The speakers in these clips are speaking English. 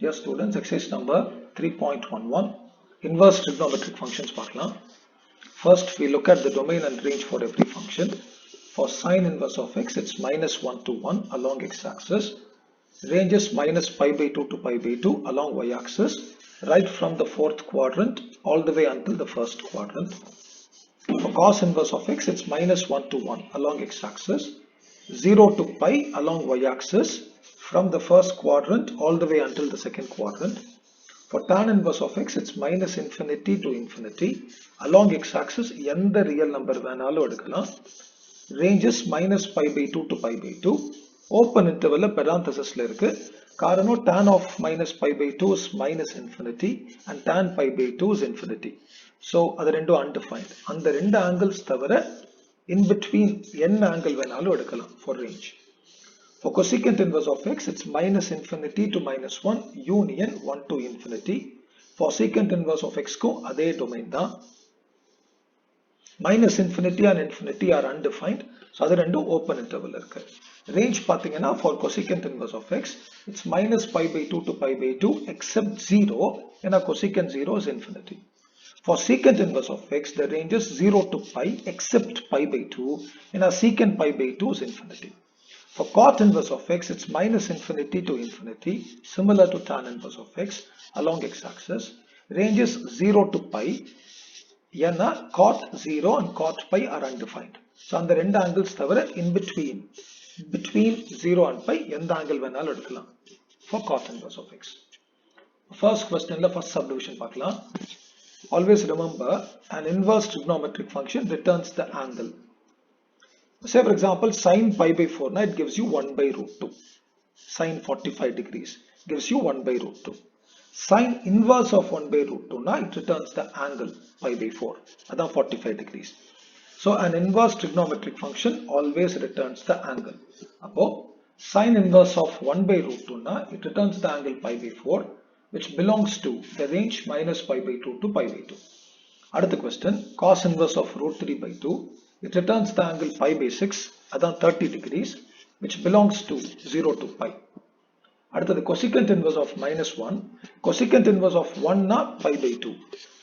Dear students, exercise number 3.11 inverse trigonometric functions பார்க்கலாம். First we look at the domain and range for every function. For sine inverse of x, it's minus 1 to 1 along x-axis. Range is minus pi by 2 to pi by 2 along y-axis, right from the fourth quadrant all the way until the first quadrant. For cos inverse of x, it's minus 1 to 1 along x-axis, 0 to pi along y-axis, from the first quadrant all the way until the second quadrant. For tan inverse of x, it's minus infinity to infinity along x-axis. எந்த real number வேணாலும் எடுக்கலாம். Range is minus pi by 2 to pi by 2. Open interval parenthesis இருக்கு. காரணம் tan of minus pi by 2 is minus infinity and tan pi by 2 is infinity. So அது ரெண்டும் undefined. அந்த ரெண்டு angles தவிர in between n angle வேணாலும் எடுக்கலாம் for range. For cosecant inverse of x, it's minus infinity to minus 1 union 1 to infinity. For secant inverse of x ko adhe domain da. Minus infinity and infinity are undefined, so adu rendu open interval irukku. Range pathina for cosecant inverse of x, it's minus pi by 2 to pi by 2 except 0, and cosecant 0 is infinity. For secant inverse of x, the range is 0 to pi except pi by 2, and secant pi by 2 is infinity. For cot inverse of x, it's minus infinity to infinity, similar to tan inverse of x along x-axis. Range is 0 to pi, yana cot 0 and cot pi are undefined. So, on the two angles thavara in between 0 and pi, எந்த angle வேணாலும் எடுக்கலாம் for cot inverse of x. First question la first subdivision பார்க்கலாம். Always remember, an inverse trigonometric function returns the angle. Say for example, sine pi by 4, now it gives you 1 by root 2. Sine 45 degrees gives you 1 by root 2. Sine inverse of 1 by root 2, now it returns the angle pi by 4. That's 45 degrees. So an inverse trigonometric function always returns the angle. Appo, sine inverse of 1 by root 2, now it returns the angle pi by 4, which belongs to the range minus pi by 2 to pi by 2. Another question, cos inverse of root 3 by 2. It returns the angle pi by 6, that's 30 degrees, which belongs to 0 to pi. After the cosecant inverse of minus 1, cosecant inverse of 1 na pi by 2.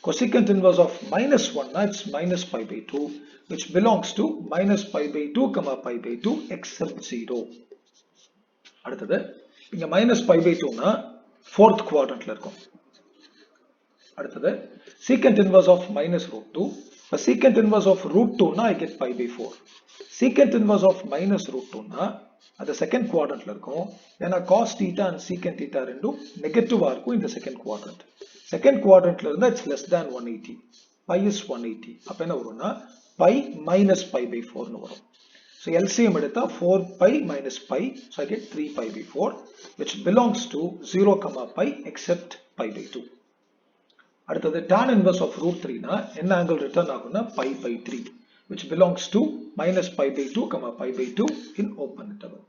Cosecant inverse of minus 1 na it's minus pi by 2, which belongs to minus pi by 2 comma pi by 2 except 0. After that, minus pi by 2 na fourth quadrant la irukum. After that, secant inverse of minus root 2. For secant inverse of root 2 na I get pi by 4. Secant inverse of minus root 2 na at the second quadrant la irukum. Yana cos theta and secant theta rendu negative ah irukum in the second quadrant. Second quadrant la irundha it's less than 180. Pi is 180. Appo enna varumna pi minus pi by 4 nu varum. So LCM edutha 4 pi minus pi, so I get 3 pi by 4, which belongs to 0 comma pi except pi by 2. அடுத்தது tan inverse of root 3 na என்ன angle return ஆகும்னா pi by 3, which belongs to minus pi by 2 comma pi by 2 in open interval.